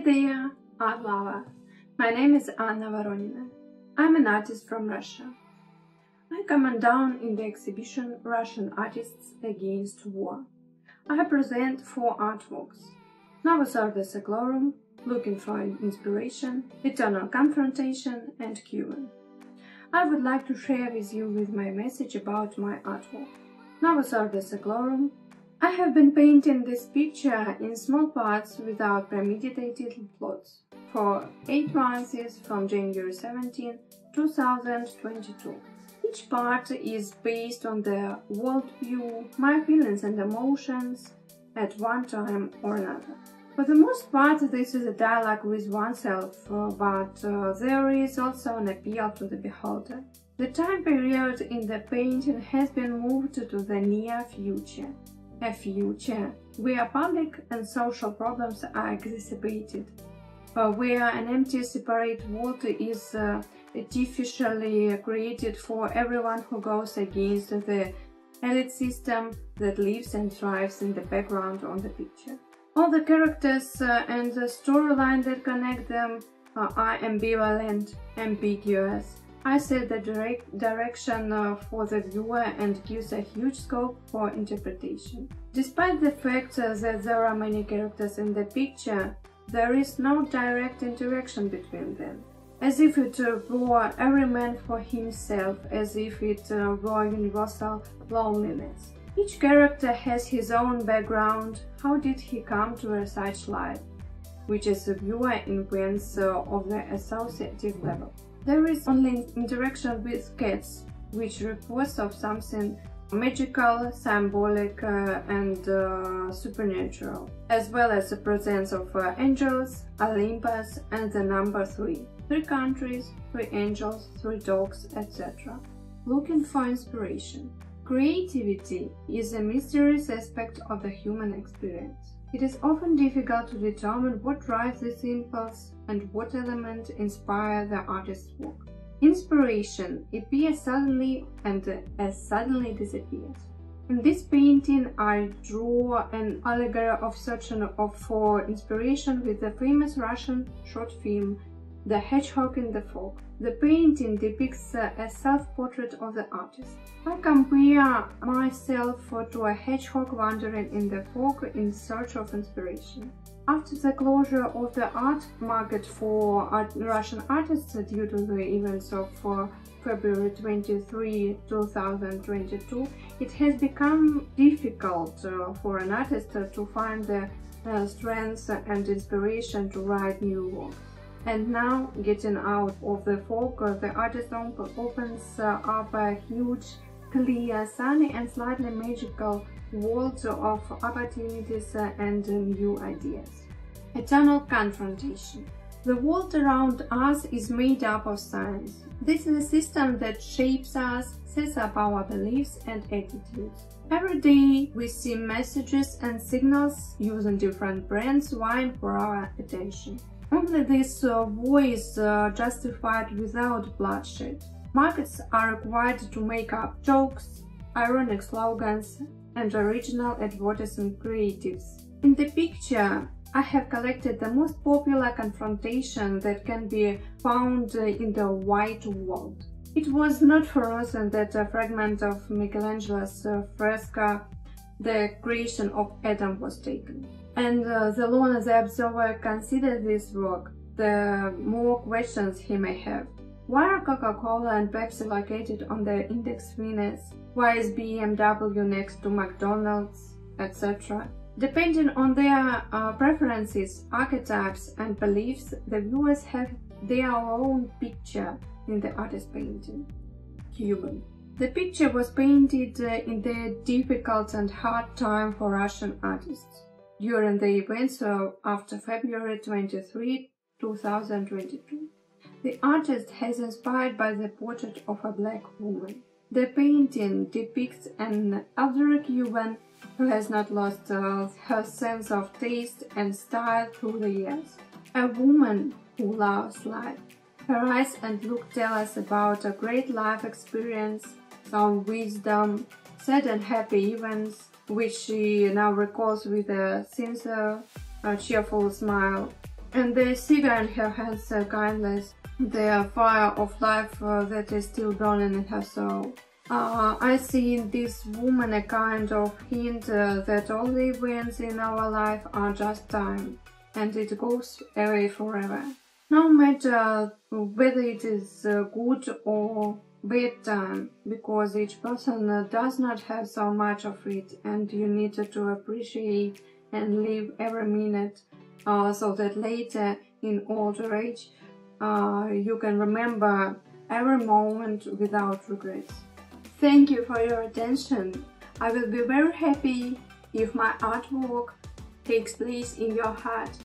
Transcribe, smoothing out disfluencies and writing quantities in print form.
there, art lover. My name is Anna Voronina. I'm an artist from Russia. I come down in the exhibition Russian Artists Against War. I present 4 artworks: Novus Ordo Seclorum, Looking for Inspiration, Eternal Confrontation, and Cuban. I would like to share with you my message about my artwork. Novus Ordo Seclorum. I have been painting this picture in small parts without premeditated plots for 8 months from January 17, 2022. Each part is based on the worldview, my feelings and emotions at one time or another. For the most part, this is a dialogue with oneself, but there is also an appeal to the beholder. The time period in the painting has been moved to the near future, a future where public and social problems are exacerbated, where an empty, separate world is artificially created for everyone who goes against the elite system that lives and thrives in the background on the picture. All the characters and the storyline that connect them are ambivalent, ambiguous. I set the direction for the viewer and gives a huge scope for interpretation. Despite the fact that there are many characters in the picture, there is no direct interaction between them, as if it were every man for himself, as if it were universal loneliness. Each character has his own background. How did he come to such life, which is the viewer invents of the associative level. There is only interaction with cats, which reports of something magical, symbolic and supernatural, as well as the presence of angels, Olympus and the number 3. 3 countries, 3 angels, 3 dogs, etc. Looking for inspiration. Creativity is a mysterious aspect of the human experience. It is often difficult to determine what drives this impulse and what element inspire the artist's work. Inspiration appears suddenly and as suddenly disappears. In this painting, I drew an allegory of searching for inspiration with the famous Russian short film The Hedgehog in the Fog. The painting depicts a self-portrait of the artist. I compare myself to a hedgehog wandering in the fog in search of inspiration. After the closure of the art market for Russian artists due to the events of February 23, 2022, it has become difficult for an artist to find the strength and inspiration to write new work. And now, getting out of the fog, the artist opens up a huge, clear, sunny and slightly magical world of opportunities and new ideas. Eternal confrontation. The world around us is made up of science. This is a system that shapes us, sets up our beliefs and attitudes. Every day we see messages and signals using different brands vying for our attention. Only this war is justified without bloodshed. Markets are required to make up jokes, ironic slogans, and original advertising creatives. In the picture, I have collected the most popular confrontation that can be found in the white world. It was not frozen that a fragment of Michelangelo's fresco, The Creation of Adam, was taken. And the longer the observer considers this work, the more questions he may have. Why are Coca-Cola and Pepsi located on the index fingers? Why is BMW next to McDonald's, etc.? Depending on their preferences, archetypes and beliefs, the viewers have their own picture in the artist's painting. Cuban. The picture was painted in the difficult and hard time for Russian artists during the events after February 23, 2022. The artist has inspired by the portrait of a black woman. The painting depicts an elderly Cuban who has not lost her sense of taste and style through the years. A woman who loves life. Her eyes and look tell us about a great life experience, some wisdom, sad and happy events, which she now recalls with a sincere, cheerful smile. And the cigar in her hands kindness, the fire of life that is still burning in her soul. I see in this woman a kind of hint that all the events in our life are just time, and it goes away forever. No matter whether it is good or bad time, because each person does not have so much of it, and you need to appreciate and live every minute so that later in old age you can remember every moment without regrets. Thank you for your attention. I will be very happy if my artwork takes place in your heart.